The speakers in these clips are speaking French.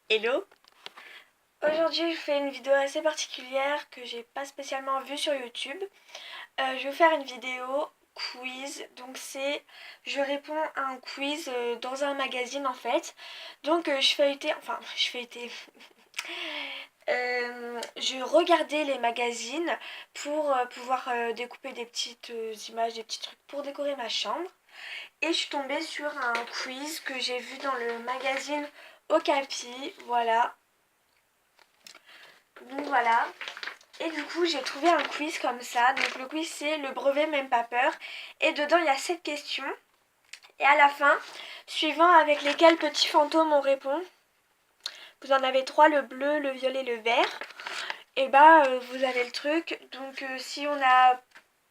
Hello! Aujourd'hui je fais une vidéo assez particulière que j'ai pas spécialement vue sur YouTube. Je vais vous faire une vidéo quiz, donc je réponds à un quiz dans un magazine en fait. Donc je feuilletais, je regardais les magazines pour pouvoir découper des petites images, des petits trucs pour décorer ma chambre. Et je suis tombée sur un quiz que j'ai vu dans le magazine Okapi, voilà. Donc voilà. Et du coup, j'ai trouvé un quiz comme ça. Donc le quiz, c'est le brevet même pas peur. Et dedans, il y a 7 questions. Et à la fin, suivant avec lesquels petits fantômes on répond, vous en avez 3, le bleu, le violet, le vert. Et bah, vous avez le truc. Donc si on a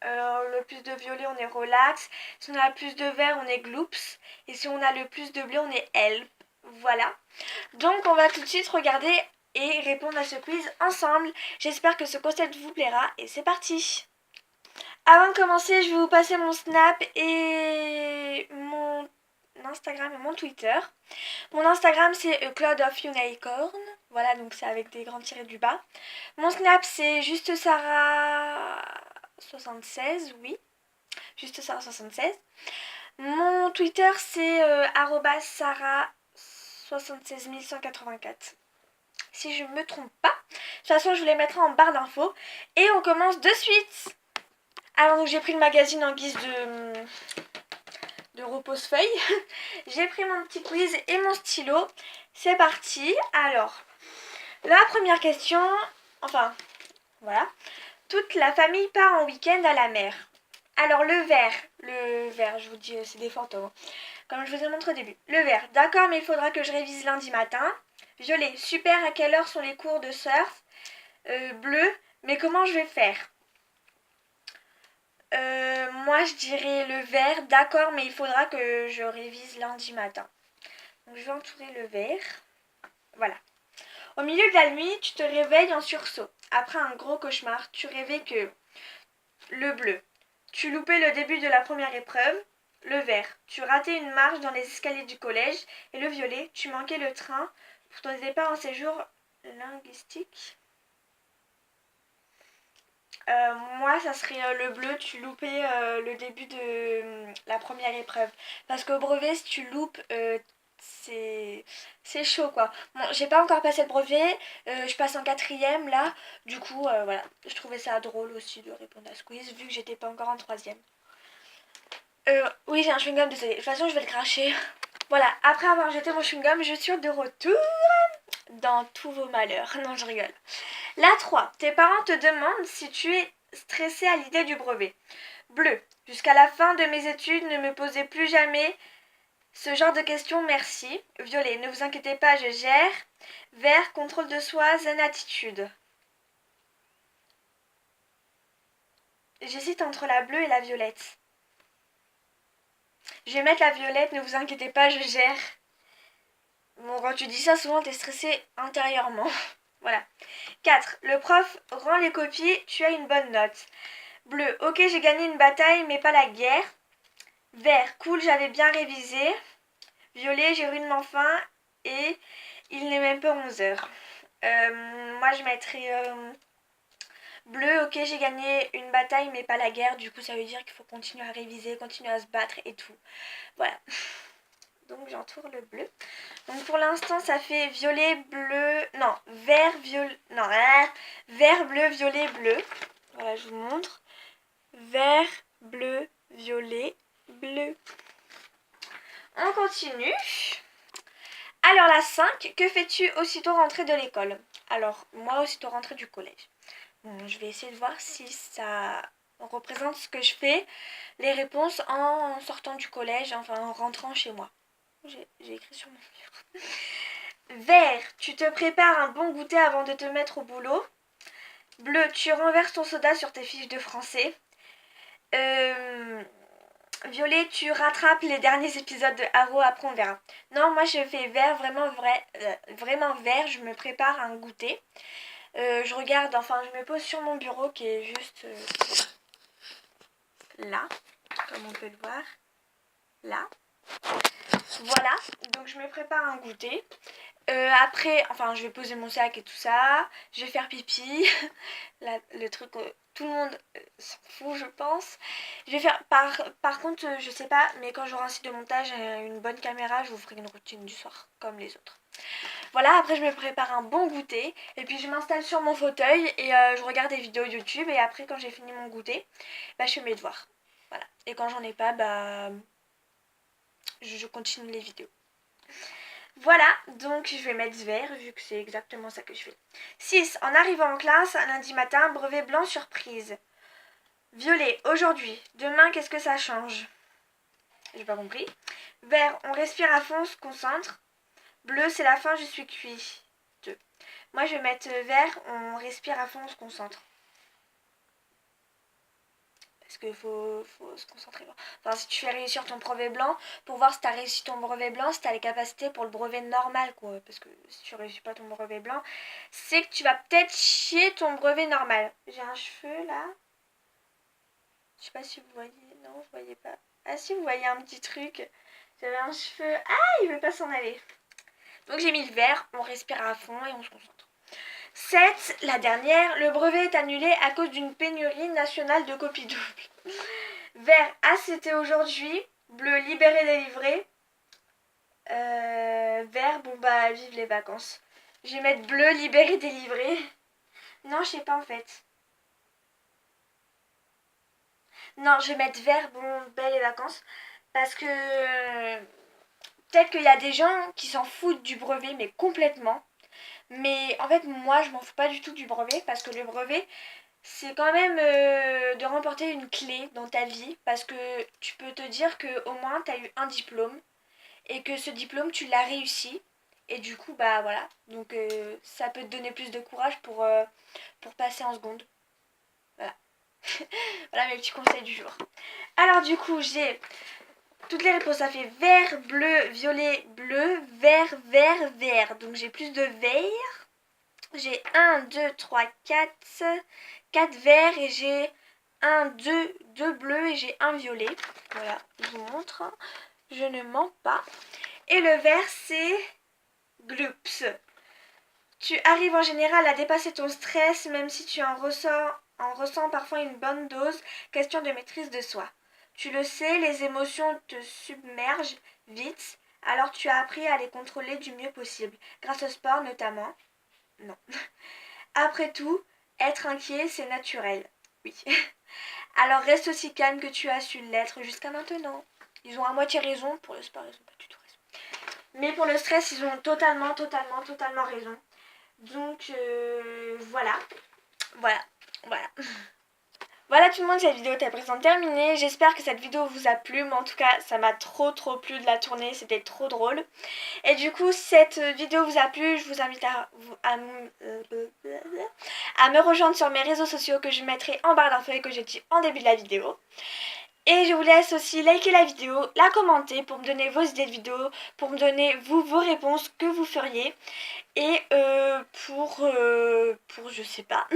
le plus de violet, on est relax. Si on a le plus de vert, on est gloops. Et si on a le plus de bleu, on est help. Voilà. Donc on va tout de suite regarder et répondre à ce quiz ensemble. J'espère que ce concept vous plaira et c'est parti. Avant de commencer, je vais vous passer mon Snap et mon Instagram et mon Twitter. Mon Instagram c'est Cloud of Unicorn. Voilà, donc c'est avec des grands tirés du bas. Mon Snap c'est juste Sarah 76, oui. Juste Sarah 76. Mon Twitter c'est Sarah 76184. Si je ne me trompe pas. De toute façon, je vous les mettrai en barre d'infos. Et on commence de suite. Alors, donc j'ai pris le magazine en guise de repose-feuille. J'ai pris mon petit quiz et mon stylo. C'est parti. Alors, la première question. Enfin, voilà. Toute la famille part en week-end à la mer. Alors, le vert, je vous dis, c'est des fantômes. Comme je vous ai montré au début. Le vert, d'accord, mais il faudra que je révise lundi matin. Violet, super, à quelle heure sont les cours de surf? Bleu, mais comment je vais faire? Moi je dirais le vert, d'accord, mais il faudra que je révise lundi matin. Donc je vais entourer le vert. Voilà. Au milieu de la nuit, tu te réveilles en sursaut. Après un gros cauchemar, tu rêvais que le bleu, tu loupais le début de la première épreuve. Le vert, tu ratais une marche dans les escaliers du collège. Et le violet, tu manquais le train pour ton départ en séjour linguistique. Moi, ça serait le bleu, tu loupais le début de la première épreuve. Parce qu'au brevet, si tu loupes, c'est chaud quoi. Bon, j'ai pas encore passé le brevet, je passe en quatrième là. Du coup, voilà, je trouvais ça drôle aussi de répondre à ce quiz vu que j'étais pas encore en troisième. Oui, j'ai un chewing-gum, désolé. De toute façon, je vais le cracher. Voilà, après avoir jeté mon chewing-gum, je suis de retour dans tous vos malheurs. Non, je rigole. La 3. Tes parents te demandent si tu es stressé à l'idée du brevet. Bleu. Jusqu'à la fin de mes études, ne me posez plus jamais ce genre de questions, merci. Violet. Ne vous inquiétez pas, je gère. Vert. Contrôle de soi, zen attitude. J'hésite entre la bleue et la violette. Je vais mettre la violette, ne vous inquiétez pas, je gère. Bon, quand tu dis ça, souvent t'es stressé intérieurement. Voilà. 4. Le prof rend les copies, tu as une bonne note. Bleu, ok, j'ai gagné une bataille, mais pas la guerre. Vert, cool, j'avais bien révisé. Violet, j'ai rudement faim et il n'est même pas 11 heures. Moi, je mettrais bleu, ok, j'ai gagné une bataille, mais pas la guerre. Du coup, ça veut dire qu'il faut continuer à réviser, continuer à se battre et tout. Voilà. Donc, j'entoure le bleu. Donc, pour l'instant, ça fait violet, bleu... Non, vert, violet... Non, vert, bleu, violet, bleu. Voilà, je vous montre. Vert, bleu, violet, bleu. On continue. Alors la 5, que fais-tu aussitôt rentré de l'école? Alors, moi aussitôt rentré du collège. Bon, je vais essayer de voir si ça représente ce que je fais, les réponses en sortant du collège, enfin en rentrant chez moi. J'ai écrit sur mon livre. Vert, tu te prépares un bon goûter avant de te mettre au boulot. Bleu, tu renverses ton soda sur tes fiches de français. Violet, tu rattrapes les derniers épisodes de Arrow, après on verra. Non, moi je fais vert, vraiment vert, je me prépare un goûter. Je regarde, enfin je me pose sur mon bureau qui est juste là, comme on peut le voir. Là. Voilà, donc je me prépare un goûter. Après, enfin, je vais poser mon sac et tout ça. Je vais faire pipi. Le truc, tout le monde s'en fout, je pense. Je vais faire. Par contre, je sais pas, mais quand j'aurai un site de montage et une bonne caméra, je vous ferai une routine du soir, comme les autres. Voilà, après, je me prépare un bon goûter. Et puis, je m'installe sur mon fauteuil et je regarde des vidéos YouTube. Et après, quand j'ai fini mon goûter, bah, je fais mes devoirs. Voilà. Et quand j'en ai pas, bah, je continue les vidéos. Voilà, donc je vais mettre vert vu que c'est exactement ça que je fais. 6. En arrivant en classe, un lundi matin, brevet blanc surprise. Violet, aujourd'hui. Demain, qu'est-ce que ça change? J'ai pas compris. Vert, on respire à fond, on se concentre. Bleu, c'est la fin, je suis cuit. 2. Moi, je vais mettre vert, on respire à fond, on se concentre. Parce qu'il faut se concentrer. Enfin, si tu fais réussir ton brevet blanc, pour voir si tu as réussi ton brevet blanc, si tu as les capacités pour le brevet normal, quoi. Parce que si tu réussis pas ton brevet blanc, c'est que tu vas peut-être chier ton brevet normal. J'ai un cheveu là. Je sais pas si vous voyez. Non, vous voyez pas. Ah si, vous voyez un petit truc. J'avais un cheveu. Ah, il veut pas s'en aller. Donc j'ai mis le vert, on respire à fond et on se concentre. 7. La dernière, le brevet est annulé à cause d'une pénurie nationale de copies doubles. Vert, ah c'était aujourd'hui. Bleu, libéré, délivré. Vert, bon bah vive les vacances. Je vais mettre bleu, libéré, délivré. Non, je sais pas en fait. Non, je vais mettre vert, bon, belles les vacances. Parce que peut-être qu'il y a des gens qui s'en foutent du brevet, mais complètement. Mais en fait, moi, je m'en fous pas du tout du brevet. Parce que le brevet, c'est quand même de remporter une clé dans ta vie. Parce que tu peux te dire qu'au moins, tu as eu un diplôme. Et que ce diplôme, tu l'as réussi. Et du coup, bah voilà. Donc, ça peut te donner plus de courage pour passer en seconde. Voilà. Voilà mes petits conseils du jour. Alors, du coup, j'ai toutes les réponses. Ça fait vert, bleu, violet, bleu, vert, vert, vert. Donc, j'ai plus de vert. J'ai 1, 2, 3, 4. 4 verts et j'ai 1, 2, 2 bleus et j'ai un violet. Voilà, je vous montre. Je ne mens pas. Et le vert, c'est Gloops. Tu arrives en général à dépasser ton stress, même si tu en ressens parfois une bonne dose. Question de maîtrise de soi. Tu le sais, les émotions te submergent vite, alors tu as appris à les contrôler du mieux possible, grâce au sport notamment. Non. Après tout, être inquiet, c'est naturel. Oui. Alors reste aussi calme que tu as su l'être jusqu'à maintenant. Ils ont à moitié raison, pour le sport, ils n'ont pas du tout raison. Mais pour le stress, ils ont totalement raison. Donc voilà. Voilà. Voilà tout le monde, cette vidéo est à présent terminée. J'espère que cette vidéo vous a plu. Mais en tout cas, ça m'a trop plu de la tourner. C'était trop drôle. Et du coup, si cette vidéo vous a plu, je vous invite à me rejoindre sur mes réseaux sociaux que je mettrai en barre d'infos et que j'ai dit en début de la vidéo. Et je vous laisse aussi liker la vidéo, la commenter pour me donner vos idées de vidéo, pour me donner vous vos réponses que vous feriez. Et pour je sais pas.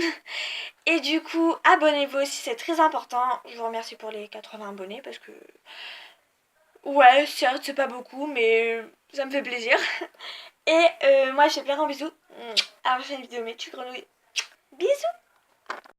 Et du coup, abonnez-vous aussi, c'est très important. Je vous remercie pour les 80 abonnés parce que... Ouais, certes, c'est pas beaucoup, mais ça me fait plaisir. Et moi, je fais plein de bisous. À la prochaine vidéo, mes petites grenouilles. Bisous!